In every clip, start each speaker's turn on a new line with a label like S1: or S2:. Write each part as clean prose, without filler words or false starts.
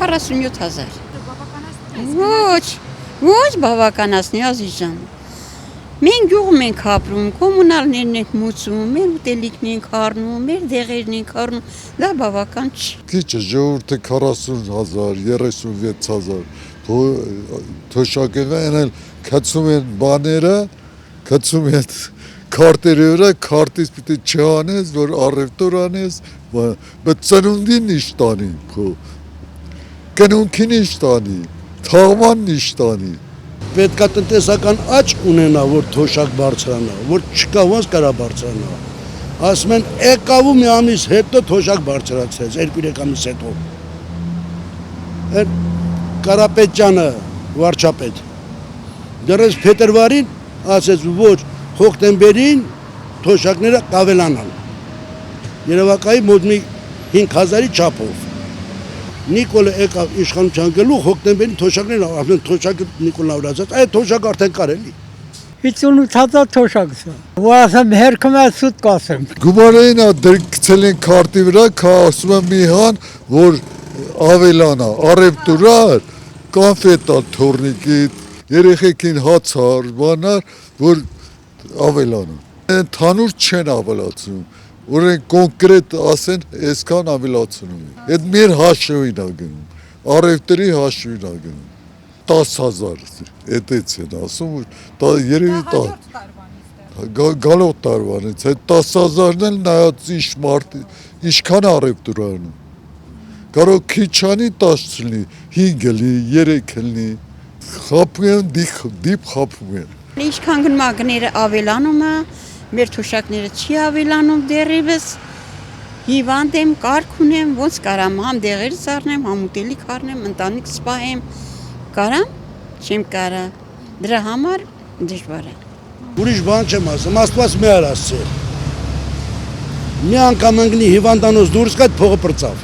S1: 47,000 Ոչ բավականացնի Ազիզան Մենք գյուղում ենք ապրում, կոմունալներն ենք մուծում, մեր ուտելիքն ենք առնում, մեր դեղերն ենք առնում, դա բավական չի։
S2: Քիչ է, ժողովուրդը 40,000, 36,000, թոշակերն էլ գցում են բաները, գցում են քարտերի վրա, քարտից պիտի չանես, որ առևտուր անես, բայց ծնունդին ինչ տանի, կնունքին ինչ տանի, թաղմանն ինչ տանի։
S3: Պետքա տնտեսական աճ ունենա, որ թոշակ բարձրանա, որ չկա ոնց կարա բարձրանա։ Ասում են եկավ ու մի ամիս հետո թոշակ բարձրացրեց, 2-3 ամիս հետո։ Կարապետյանը վարչապետ։ Դեռ փետրվարին ասեց ոչ հոկտեմբերին թոշակները կավելանան։ Երևակայի մոտ մի 5,000-ի չափով։ Նիկոլը եկավ իշխանության գլուխ հոկտեմբերին թոշակներն ասեն թոշակը Նիկոլն ավրացած, այդ թոշակ արդեն կար էլի։
S4: 58,000 թոշակ սա։ Ու ասեմ հերքում է սուտ կասեմ։
S2: Գումարային գցել են քարտի վրա, ասում եմ մի հան, որ ավելանա, առևտուրար, կոնֆետա թորնիկի, երեխեքին հացար, բանար, որ ավելանա։ Ընդհանուր չեն ավելացնում, որ են կոնկրետ ասեն, այսքան ավելացնում են։ Այդ մեր հաշվին է գնում, առևտրի հաշվին է գնում, 10,000, էտեց են ասում, երևի գալոտ տարվանից, այդ 10,000-ն էլ նայած ինչքան առևտուր անում։ Կարող քիչ անի 10 չլինի, 5 լինի, 3 լինի, խապում են, դիպ խապում են։
S1: Ինչքան գնմագները ավելանում է, մեր թոշակները չի ավելանում դեռևս, հիվանդ եմ, կարգ ունեմ, ոնց կարամ, համ դեղերից առնեմ, համ ուտելիք առնեմ, ընտանիք սպահեմ, կարամ, չեմ կարա, դրա համար դժվար է։
S3: Ուրիշ բան չեմ ասում, Աստված մեր ասել։ Մի անգամ ընկնի հիվանդանոց դուրս գա, փողը պրծավ։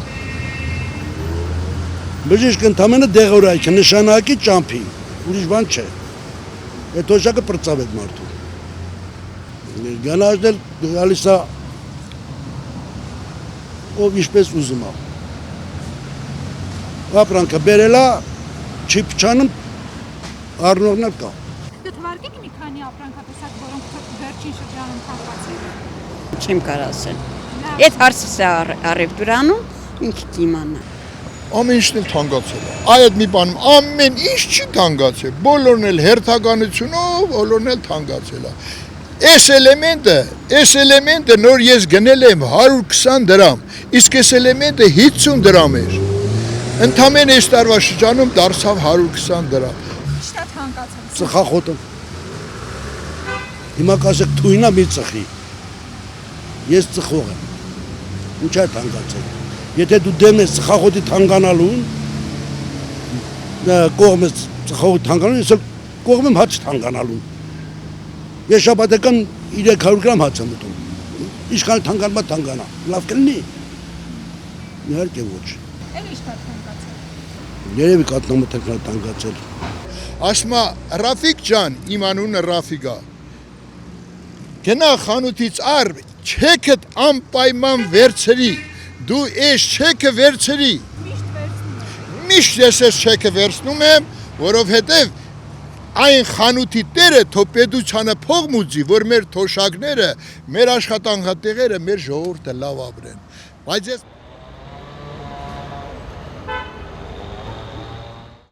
S3: Բժիշկ ընդամենը դեղորայք է, նշանակի ճամփի, ուրիշ բան չէ։ Այդ թոշակը պրծավ այդ մարդու։ Գանաժն էլ գալիս է ով ինչպես ուզում է։ Ապրանքը բերել է, չի փչանում, առնողն էլ կա։
S5: Կթվարկեք մի քանի ապրանքատեսակ, որոնք վերջին շրջանում թանկացել են։
S1: Չեմ կարող ասել։ Այդ հարցս է առևտուրանում, ինքը կիմանա։
S6: Ամեն ինչն էլ թանկացել է։ Այդ մի բանում ամեն ինչ չի թանկացել, բոլորն էլ հերթականությունով, բոլորն էլ թանկացել է։ Այս էլեմենտը նոր ես գնել եմ 120 դրամ, իսկ այս էլեմենտը 50 դրամ էր։ Ընդամենը այս տարվա շրջանում դարձավ 120 դրամ։
S5: Ի՞նչն է թանկացել։
S3: Ծխախոտը։ Հիմա կասեք թույնա մի ծխի։ Ես ծխող եմ։ Ինչ է թանկացել։ Եթե դու դեմ ես ծխախոտի թանկանալուն, կողմ ես ծխախոտի թանկանալուն, ես կողմ եմ հաց թանկանալուն։ Ես շաբաթական 300 գրամ հաց եմ ուտում։ Ինչքան թանկանա թանկանա։ Լավ կլինի։ Իհարկե ոչ։
S5: Էլ ի՞նչ է թանկացել։
S3: Երևի կատնամթերքն է թանկացել։
S6: Ասում է Ռաֆիկ ջան, իմ անունը Ռաֆիկ է։ Գնա խանութից առ, չեքդ անպայման վերցրի։ Դու այս չեքը վերցրի։ Միշտ ես այս չեքը վերցնում եմ, որովհետև այն խանութի տերը թո պետությանը փող մուծի, որ մեր թոշակները, մեր աշխատանքատեղերը, մեր ժողովուրդը լավ ապրեն։ Բայց ես